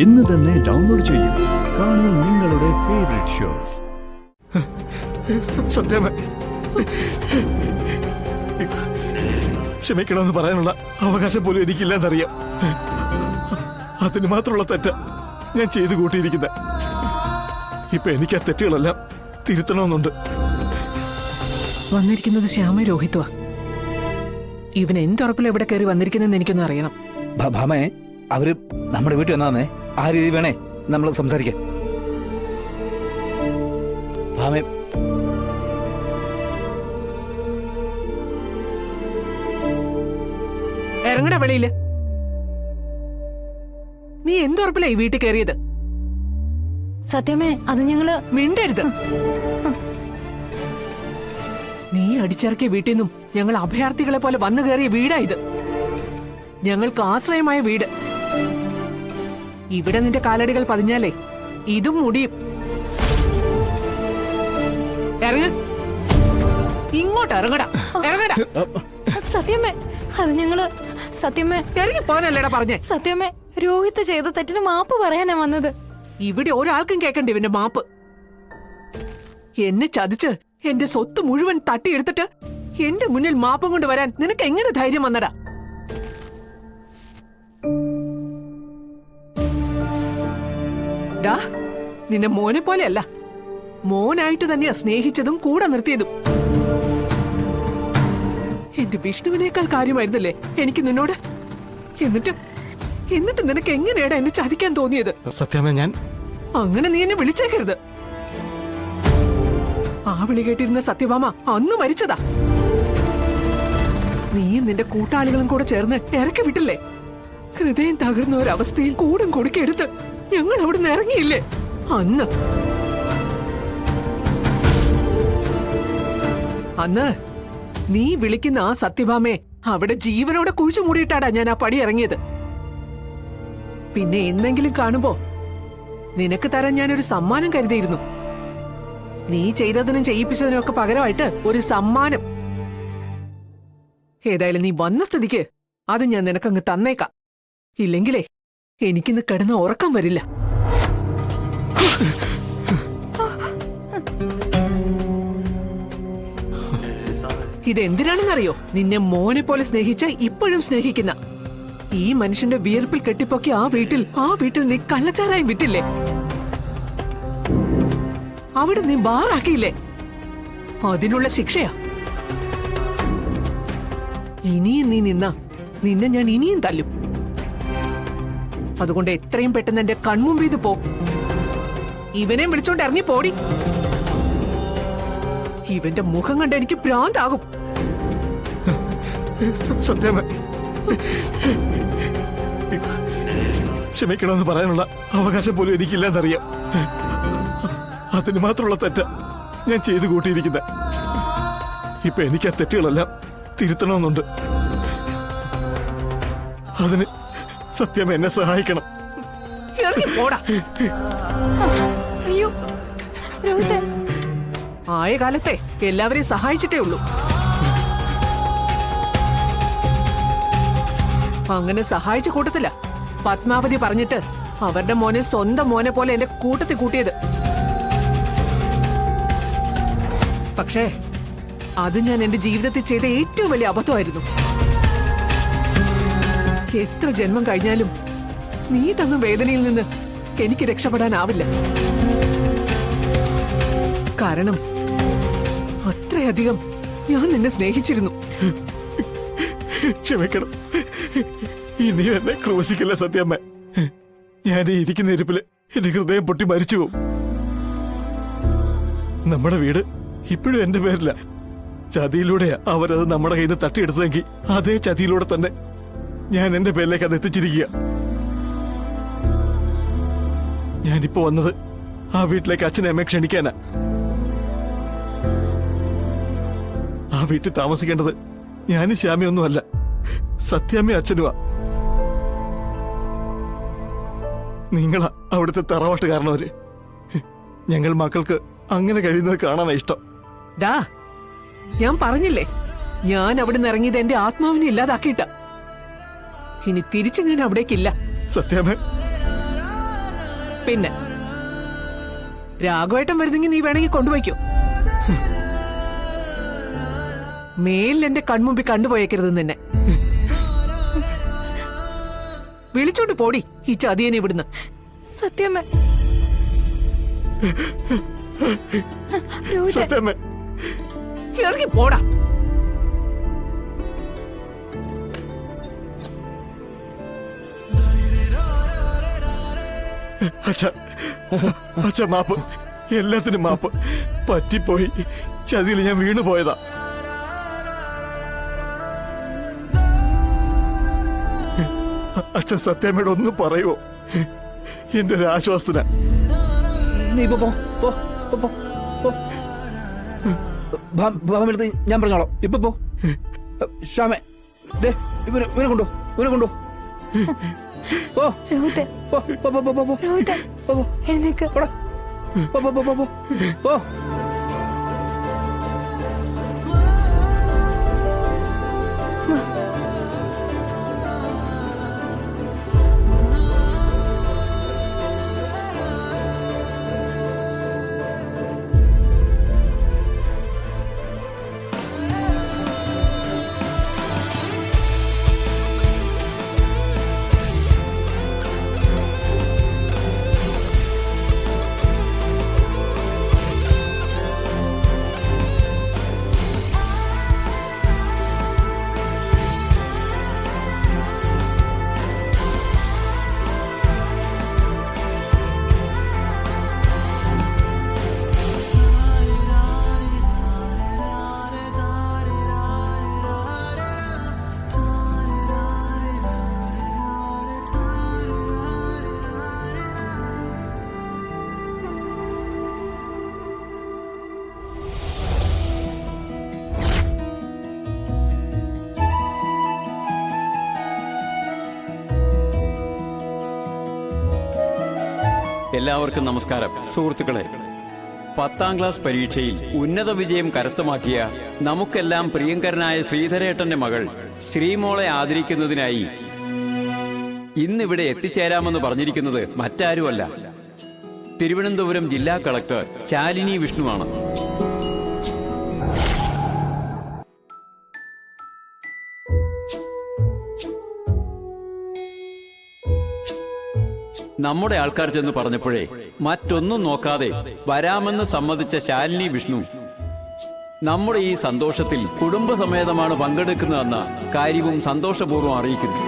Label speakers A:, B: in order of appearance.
A: ഇന്ന് തന്നെ ഡൗൺലോഡ് ചെയ്യൂ. കാണൂ നിങ്ങളുടെ ഫേവറേറ്റ് ഷോസ്.
B: സത്യമേ, ക്ഷമിക്കണമെന്ന് പറയാനുള്ള അവകാശം പോലും എനിക്കില്ലെന്നറിയാം. അതിന് മാത്രമുള്ള തെറ്റ ഞാൻ ചെയ്തു കൂട്ടിയിരിക്കുന്നത്. ഇപ്പൊ എനിക്ക് ആ തെറ്റുകളെല്ലാം തിരുത്തണമെന്നുണ്ട്.
C: വന്നിരിക്കുന്നത് ശ്യാമ രോഹിത്വാ. ഇവൻ എന്തുറപ്പിൽ എവിടെ കയറി വന്നിരിക്കുന്നെന്ന് എനിക്കൊന്നും അറിയണം.
D: ഭാമേ, അവര് നമ്മുടെ വീട്ടിൽ വന്നാന്നേ. ആ രീതി വേണേ നമ്മൾ സംസാരിക്കാം. ഭാമേ,
C: ഇറങ്ങട വെളിയില്. നീ എന്തുറപ്പിലാ ഈ വീട്ടിൽ കയറിയത്?
E: സത്യമേ, അത് ഞങ്ങള്
C: മിണ്ടരുത്. നീ അടിച്ചിറക്കിയ വീട്ടിൽ നിന്നും ഞങ്ങൾ അഭയാർത്ഥികളെ പോലെ വന്നു കയറിയ വീടാ ഇത്. ഞങ്ങൾക്ക് ആശ്രയമായ വീട്. ഇവിടെ നിന്റെ കാലടികൾ പതിഞ്ഞാലേ ഇതും മുടിയും. ഇറങ്ങ, ഇങ്ങോട്ട് ഇറങ്ങടാ, ഇറങ്ങടാ.
E: സത്യമേ, അത് ഞങ്ങള് സത്യമേ
C: ഇറങ്ങി പോനല്ലേടാ പറഞ്ഞേ.
E: സത്യമേ, രോഹിത് ചെയ്ത തെറ്റിന് മാപ്പ് പറയാനാ വന്നത്.
C: ഇവിടെ ഒരാൾക്കും കേക്കണ്ടേ ഇവന്റെ മാപ്പ്? എന്നെ ചതിച്ച് എന്റെ സ്വത്ത് മുഴുവൻ തട്ടിയെടുത്തിട്ട് എന്റെ മുന്നിൽ മാപ്പും കൊണ്ട് വരാൻ നിനക്ക് എങ്ങനെ ധൈര്യം വന്നടാ? ഡാ, നിന്നെ മോനെ പോലെയല്ല, മോനായിട്ട് തന്നെയാ സ്നേഹിച്ചതും കൂടെ നിർത്തിയതും. എന്റെ വിഷ്ണുവിനേക്കാൾ കാര്യമായിരുന്നല്ലേ എനിക്ക് നിന്നോട്? എന്നിട്ട് നിനക്ക് എങ്ങനെയാടാ എന്നെ ചതിക്കാൻ തോന്നിയത്?
B: സത്യമേ, ഞാൻ
C: അങ്ങനെ നീ എന്നെ വിളിച്ചേക്കരുത്. ആ വിളി കേട്ടിരുന്ന സത്യഭാമ അന്ന് മരിച്ചതാ. നീയും നിന്റെ കൂട്ടാളികളും കൂടെ ചേർന്ന് ഇറക്കി വിട്ടില്ലേ? ഹൃദയം തകർന്ന ഒരവസ്ഥയിൽ കൂടും കൊടുക്കെടുത്ത് ഞങ്ങൾ അവിടുന്ന് ഇറങ്ങിയില്ലേ അന്ന് നീ വിളിക്കുന്ന ആ സത്യഭാമയെ അവിടെ ജീവനോടെ കുഴിച്ചു മൂടിയിട്ടാടാ ഞാൻ ആ പടി ഇറങ്ങിയത്. പിന്നെ എന്നെങ്കിലും കാണുമ്പോ നിനക്ക് തരാൻ ഞാനൊരു സമ്മാനം കരുതിയിരുന്നു. നീ ചെയ്തതിനും ചെയ്യിപ്പിച്ചതിനും ഒക്കെ പകരമായിട്ട് ഒരു സമ്മാനം. ഏതായാലും നീ വന്ന സ്ഥിതിക്ക് അത് ഞാൻ നിനക്കങ്ങ് തന്നേക്കാം. ഇല്ലെങ്കിലേ എനിക്കിന്ന് കിടന്ന് ഉറക്കം വരില്ല. ഇതെന്തിനാണെന്നറിയോ? നിന്നെ മോനെ പോലെ സ്നേഹിച്ച് ഇപ്പോഴും സ്നേഹിക്കുന്ന ഈ മനുഷ്യന്റെ വിയർപ്പിൽ കെട്ടിപ്പൊക്കി ആ വീട്ടിൽ നീ കള്ളച്ചാരായി വിറ്റില്ലേ? അവിടെ നീ ബാറാക്കിയില്ലേ? അതിനുള്ള ശിക്ഷയാ. ഇനിയും നീ നിന്നെ ഞാൻ ഇനിയും തല്ലും. അതുകൊണ്ട് എത്രയും പെട്ടെന്ന് എന്റെ കൺമുമ്പിൽ ഇത് പോ. ഇവനെ വിളിച്ചോണ്ട് ഇറങ്ങി പോടി. ഇവന്റെ മുഖം കണ്ട് എനിക്ക് ഭ്രാന്താകും.
B: സത്യമേ, ക്ഷമിക്കണമെന്ന് പറയാനുള്ള അവകാശം പോലും എനിക്കില്ലെന്നറിയാം. അതിന് മാത്രമുള്ള തെറ്റ ഞാൻ ചെയ്തു കൂട്ടിയിരിക്കുന്നത്. ഇപ്പൊ എനിക്ക് ആ തെറ്റുകളെല്ലാം തിരുത്തണമെന്നുണ്ട്. അതിന് സത്യം എന്നെ സഹായിക്കണം.
C: ഇറങ്ങി പോടാ.
E: അയ്യോ രോഹിത്,
C: ആയ കാലത്തെ എല്ലാവരെയും സഹായിച്ചിട്ടേ ഉള്ളൂ. അങ്ങനെ സഹായിച്ച കൂട്ടത്തില പത്മാവതി പറഞ്ഞിട്ട് അവരുടെ മോനെ സ്വന്തം മോനെ പോലെ എന്റെ കൂട്ടത്തിൽ കൂട്ടിയത്. പക്ഷേ അത് ഞാൻ എന്റെ ജീവിതത്തിൽ ചെയ്ത ഏറ്റവും വലിയ അബദ്ധമായിരുന്നു. എത്ര ജന്മം കഴിഞ്ഞാലും നീ തന്ന വേദനയിൽ നിന്ന് എനിക്ക് രക്ഷപ്പെടാനാവില്ല. കാരണം അത്രയധികം ഞാൻ നിന്നെ സ്നേഹിച്ചിരുന്നു.
B: ക്ഷമിക്കണം, ഇനി എന്നെ ക്രൂശിക്കല്ല സത്യമ്മ. ഞാൻ ഇരിക്കുന്ന ഇരിപ്പില് എന്റെ ഹൃദയം പൊട്ടി മരിച്ചു പോവും. നമ്മുടെ വീട് ഇപ്പോഴും എന്റെ പേരില്ല. ചതിയിലൂടെയാ അവരത് നമ്മുടെ കയ്യിൽ നിന്ന് തട്ടിയെടുത്തതെങ്കിൽ അതേ ചതിയിലൂടെ തന്നെ ഞാൻ എന്റെ പേരിലേക്ക് അത് എത്തിച്ചിരിക്കുക. ഞാനിപ്പോ വന്നത് ആ വീട്ടിലേക്ക് അച്ഛനെ അമ്മയെ ക്ഷണിക്കാനാ. ആ വീട്ടിൽ താമസിക്കേണ്ടത് ഞാനും ശ്യാമയൊന്നുമല്ല, സത്യാമ്മയും അച്ഛനുമാ. നിങ്ങളാ അവിടുത്തെ തറവാട്ട് കാരണവര്. ഞങ്ങൾ മക്കൾക്ക് അങ്ങനെ കഴിയുന്നത് കാണാനാ ഇഷ്ടം.
C: ഡാ, ഞാൻ പറഞ്ഞില്ലേ, ഞാൻ അവിടെ നിന്ന് ഇറങ്ങിയത് എന്റെ ആത്മാവിനെ ഇല്ലാതാക്കിയിട്ട. ഇനി തിരിച്ചു ഞാൻ അവിടേക്കില്ല.
B: സത്യാമ്മ,
C: പിന്നെ രാഘവേട്ടൻ വരുന്നെങ്കിൽ നീ വേണമെങ്കിൽ കൊണ്ടുപോയിക്കോ. മേലിൽ എന്റെ കൺമുമ്പിൽ കണ്ടുപോയേക്കരുത് നിന്നെ. വിളിച്ചോണ്ട് പോടി ഈ ചതിയനെ ഇവിടുന്ന്.
E: സത്യമേ, രോഹിതൻ,
B: സത്യമേ,
C: ഇറങ്ങി പോടാ.
B: അച്ഛ മാപ്പ്, എല്ലാത്തിനും മാപ്പ്. പറ്റിപ്പോയി, ചതിയിൽ ഞാൻ വീണുപോയതാ. അച്ഛൻ സത്യമേട് ഒന്ന് പറയുവോ? എന്റെ ഒരു ആശ്വാസന.
D: നീ ഇപ്പൊ പോ, പോ, പോ, പോ, പോ. ഭാമെടുത്ത് ഞാൻ പറഞ്ഞോളാം. ഇപ്പൊ പോ. ശ്യാമേ, ദേ ഇവനെ കൊണ്ടു, ഇവനെ കൊണ്ടു. പോ,
E: രോഹിതൻ,
D: പോ, പോ, പോ, പോ, പോ.
E: രോഹിതൻ,
D: പോ, പോ.
E: എഴുന്നേക്ക്.
D: പോടാ. പോ, പോ, പോ, പോ, പോ. പോ.
F: എല്ലാവർക്കും നമസ്കാരം. സുഹൃത്തുക്കളെ, 10ാം ക്ലാസ് പരീക്ഷയിൽ ഉന്നത വിജയം കരസ്ഥമാക്കിയ നമുക്കെല്ലാം പ്രിയങ്കരനായ ശ്രീധരേട്ടന്റെ മകൾ ശ്രീമോളെ ആദരിക്കുന്നതിനായി ഇന്നിവിടെ എത്തിച്ചേരാമെന്ന് പറഞ്ഞിരിക്കുന്നത് മറ്റാരുമല്ല, തിരുവനന്തപുരം ജില്ലാ കളക്ടർ ശാലിനി വിഷ്ണുവാണ്. നമ്മുടെ ആൾക്കാർ ചെന്ന് പറഞ്ഞപ്പോഴേ മറ്റൊന്നും നോക്കാതെ വരാമെന്ന് സമ്മതിച്ച ശാലിനി വിഷ്ണു നമ്മുടെ ഈ സന്തോഷത്തിൽ കുടുംബസമേതമാണ് പങ്കെടുക്കുന്നതെന്ന കാര്യവും സന്തോഷപൂർവ്വം അറിയിക്കുന്നു.